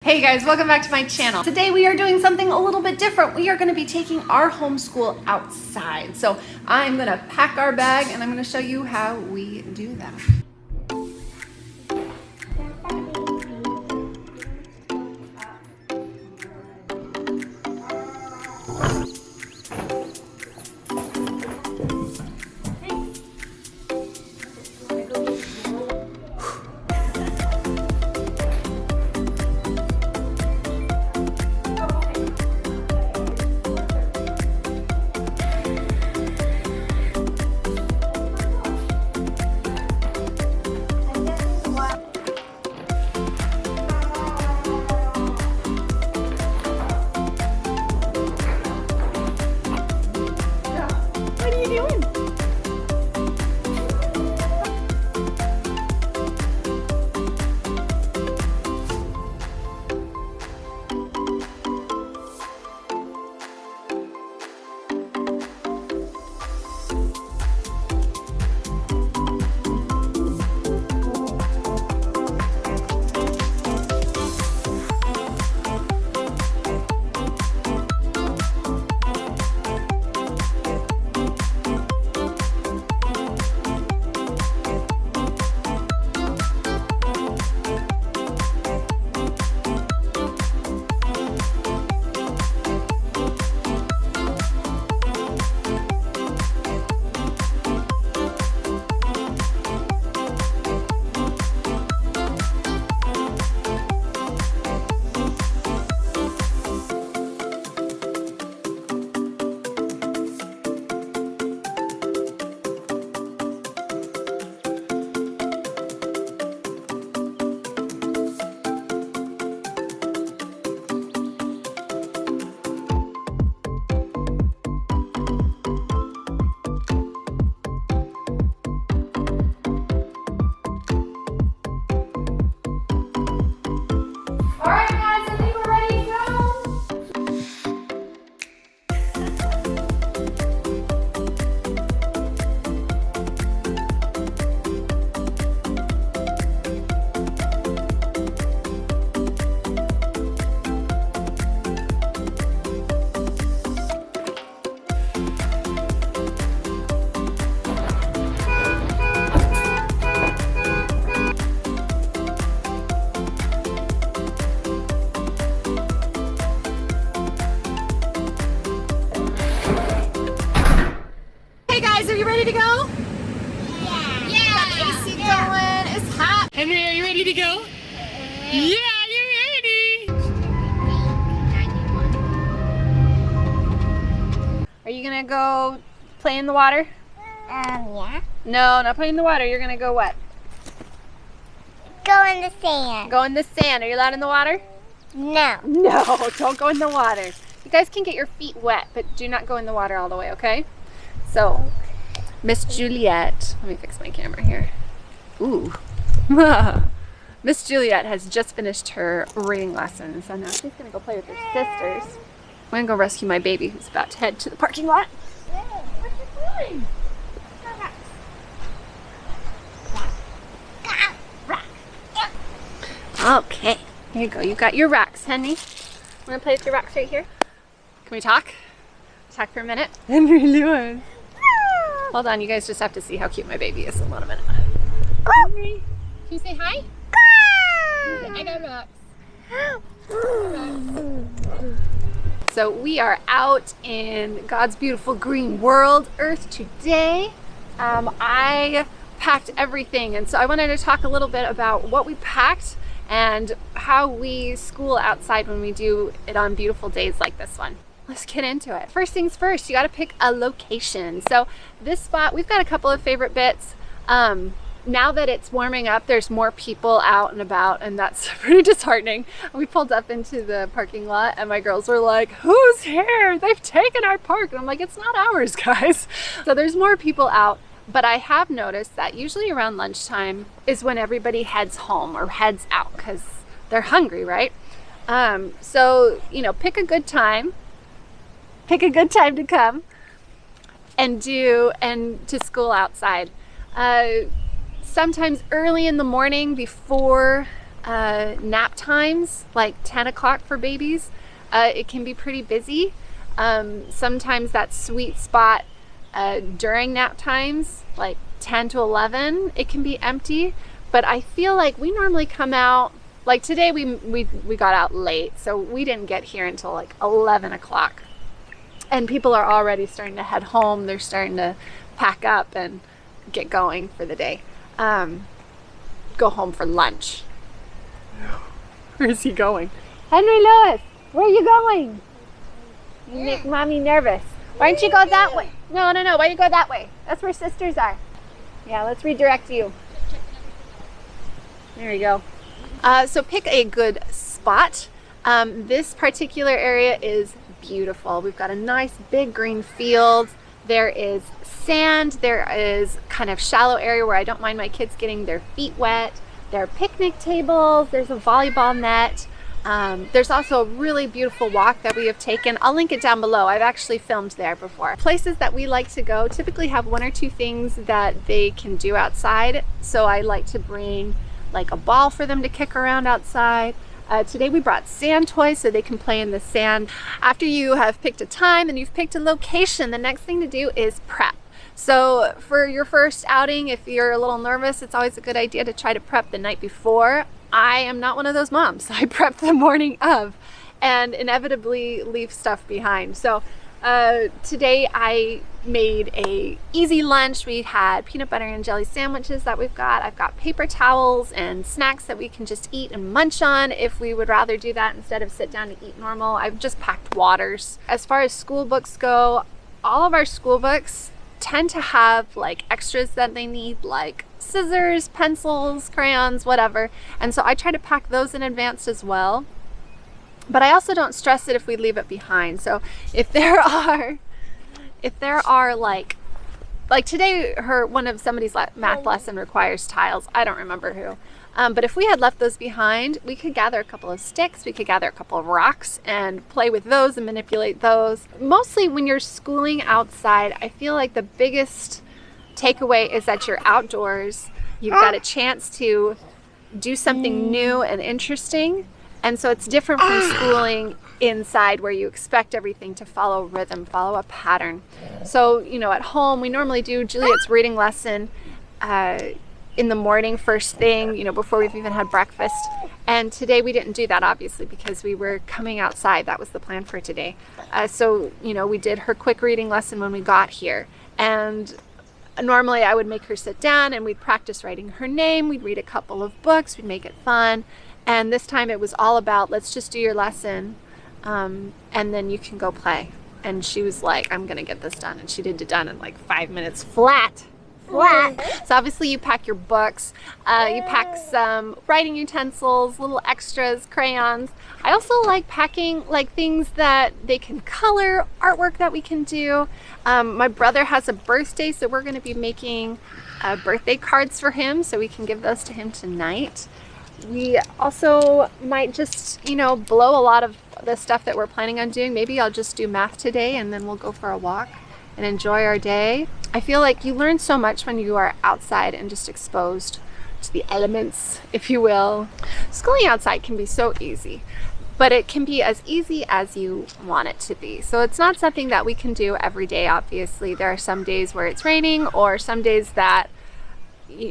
Hey guys, welcome back to my channel. Today we are doing something a little bit different. We are going to be taking our homeschool outside. So I'm going to pack our bag and I'm going to show you how we do that. Are you ready to go? Yeah. Got the AC going. It's hot. Henry, are you ready to go? Yeah, you're ready. Are you gonna go play in the water? Yeah. No, not play in the water. You're gonna go what? Go in the sand. Go in the sand. Are you allowed in the water? No. No, don't go in the water. You guys can get your feet wet, but do not go in the water all the way, okay? So, Miss Juliet, let me fix my camera here. Ooh. Miss Juliet has just finished her reading lesson, so now she's gonna go play with her sisters. I'm gonna go rescue my baby who's about to head to the parking lot. What are you doing? Okay, here you go. You got your rocks, honey. I'm gonna play with your rocks right here. Can we talk? Talk for a minute? Henry Lewis. Hold on, you guys just have to see how cute my baby is. Hold on a minute. Henry, can you say hi? I got rocks. So we are out in God's beautiful green world, Earth today. I packed everything, and so I wanted to talk a little bit about what we packed and how we school outside when we do it on beautiful days like this one. Let's get into it. First things first, you got to pick a location. So this spot, we've got a couple of favorite bits. Now that it's warming up, there's more people out and about, and that's pretty disheartening. We pulled up into the parking lot and my girls were like, who's here? They've taken our park. And I'm like, it's not ours, guys. So there's more people out, but I have noticed that usually around lunchtime is when everybody heads home or heads out because they're hungry, right? So, you know, pick a good time to come and to school outside. Sometimes early in the morning before nap times, like 10 o'clock for babies, it can be pretty busy. Sometimes that sweet spot during nap times, like 10 to 11, it can be empty. But I feel like we normally come out, like today we got out late, so we didn't get here until like 11 o'clock. And people are already starting to head home. They're starting to pack up and get going for the day. Go home for lunch. Where is he going? Henry Lewis, where are you going? You make mommy nervous. Why don't you go that way? No. Why don't you go that way? That's where sisters are. Yeah, let's redirect you. There you go. So pick a good spot. This particular area is beautiful. We've got a nice big green field. There is sand. There is kind of shallow area where I don't mind my kids getting their feet wet. There are picnic tables. There's a volleyball net. There's also a really beautiful walk that we have taken. I'll link it down below. I've actually filmed there before. Places that we like to go typically have one or two things that they can do outside. So I like to bring like a ball for them to kick around outside. Today we brought sand toys so they can play in the sand. After you have picked a time and you've picked a location, the next thing to do is prep. So for your first outing, if you're a little nervous, it's always a good idea to try to prep the night before. I am not one of those moms. I prep the morning of and inevitably leave stuff behind. So today I made a easy lunch. We had peanut butter and jelly sandwiches that we've got. I've got paper towels and snacks that we can just eat and munch on if we would rather do that instead of sit down to eat normal. I've just packed waters. As far as school books go, all of our school books tend to have like extras that they need, like scissors, pencils, crayons, whatever. And so I try to pack those in advance as well. But I also don't stress it if we leave it behind. So if there are like today, one of somebody's math lesson requires tiles. I don't remember who. But if we had left those behind, we could gather a couple of sticks, we could gather a couple of rocks and play with those and manipulate those. Mostly when you're schooling outside, I feel like the biggest takeaway is that you're outdoors. You've got a chance to do something new and interesting. And so it's different from schooling inside where you expect everything to follow rhythm, follow a pattern. So, at home, we normally do Juliet's reading lesson in the morning, first thing, before we've even had breakfast. And today we didn't do that, obviously, because we were coming outside. That was the plan for today. So, we did her quick reading lesson when we got here. And normally I would make her sit down and we'd practice writing her name. We'd read a couple of books. We'd make it fun. And this time it was all about, let's just do your lesson and then you can go play. And she was like, I'm gonna get this done. And she did it done in like 5 minutes flat. So obviously you pack your books, you pack some writing utensils, little extras, crayons. I also like packing like things that they can color, artwork that we can do. My brother has a birthday, so we're gonna be making birthday cards for him so we can give those to him tonight. We also might just, blow a lot of the stuff that we're planning on doing. Maybe I'll just do math today and then we'll go for a walk and enjoy our day. I feel like you learn so much when you are outside and just exposed to the elements, if you will. Schooling outside can be so easy, but it can be as easy as you want it to be. So it's not something that we can do every day, obviously. There are some days where it's raining or some days that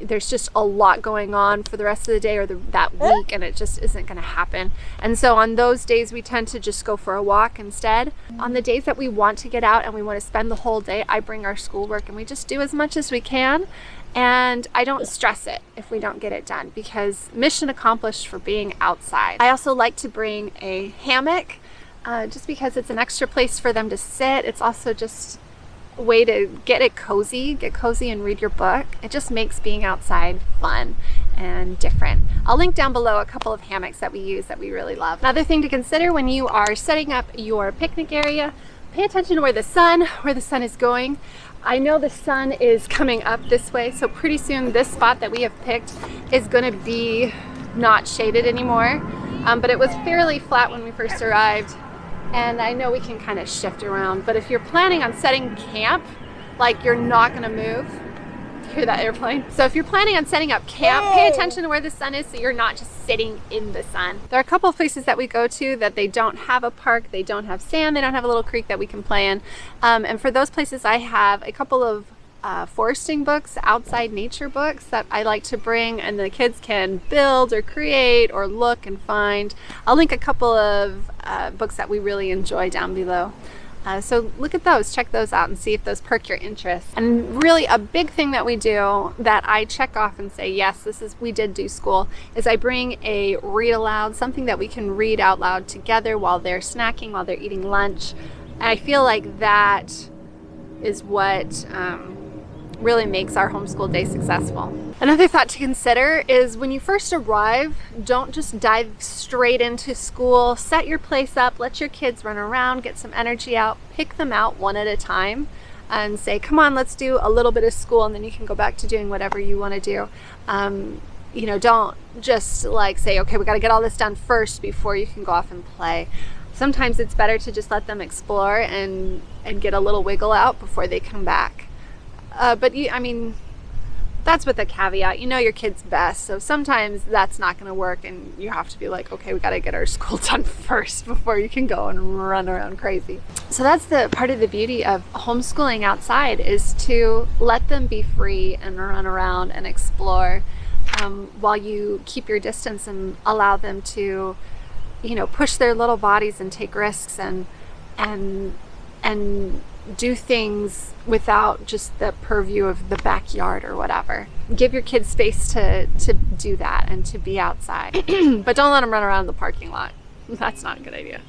there's just a lot going on for the rest of the day or that week, and it just isn't going to happen. And so on those days we tend to just go for a walk instead. On the days that we want to get out and we want to spend the whole day, I bring our schoolwork and we just do as much as we can, and I don't stress it if we don't get it done, because mission accomplished for being outside. I also like to bring a hammock just because it's an extra place for them to sit. It's also just way to get cozy and read your book. It just makes being outside fun and different. I'll link down below a couple of hammocks that we use that we really love. Another thing to consider when you are setting up your picnic area, pay attention to where the sun is going. I know the sun is coming up this way, so pretty soon this spot that we have picked is going to be not shaded anymore, but it was fairly flat when we first arrived. And I know we can kind of shift around, but if you're planning on setting camp, like you're not gonna move, Hear that airplane? So if you're planning on setting up camp, pay attention to where the sun is so you're not just sitting in the sun. There are a couple of places that we go to that they don't have a park, they don't have sand, they don't have a little creek that we can play in. And for those places I have a couple of foresting books, outside nature books that I like to bring, and the kids can build or create or look and find. I'll link a couple of books that we really enjoy down below. So look at those, check those out and see if those perk your interest. And really a big thing that we do that I check off and say, yes, we did do school, is I bring a read aloud, something that we can read out loud together while they're snacking, while they're eating lunch. And I feel like that is what really makes our homeschool day successful. Another thought to consider is when you first arrive, don't just dive straight into school. Set your place up, let your kids run around, get some energy out, pick them out one at a time and say, come on, let's do a little bit of school, and then you can go back to doing whatever you want to do. You know, don't just like say, okay, we got to get all this done first before you can go off and play. Sometimes it's better to just let them explore and get a little wiggle out before they come back. But I mean, that's with a caveat. You know your kids best, so sometimes that's not going to work and you have to be like, okay, we got to get our school done first before you can go and run around crazy. So that's the part of the beauty of homeschooling outside, is to let them be free and run around and explore while you keep your distance and allow them to, you know, push their little bodies and take risks and do things without just the purview of the backyard or whatever. Give your kids space to do that and to be outside. But don't let them run around the parking lot. That's not a good idea.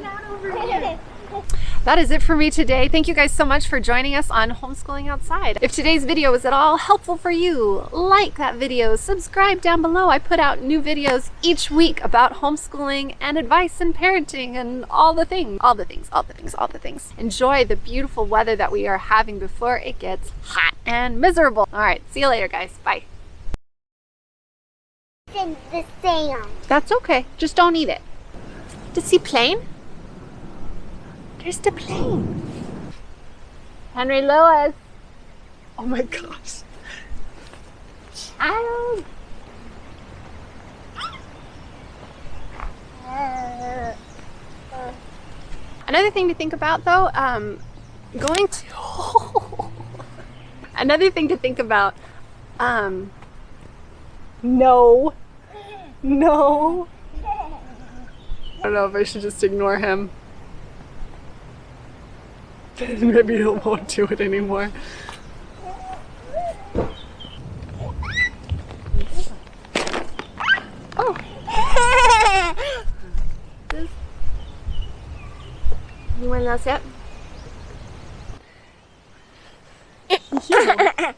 Not over here. That is it for me today. Thank you guys so much for joining us on Homeschooling Outside. If today's video was at all helpful for you, like that video, subscribe down below. I put out new videos each week about homeschooling and advice and parenting and all the things. Enjoy the beautiful weather that we are having before it gets hot and miserable. All right, see you later, guys. Bye. It's in the sand. That's okay. Just don't eat it. To see plane? There's the plane. Henry Lewis. Oh my gosh. Child. Another thing to think about though, another thing to think about, no. I don't know if I should just ignore him. Maybe he won't do it anymore. Oh. You want to sit? Yeah.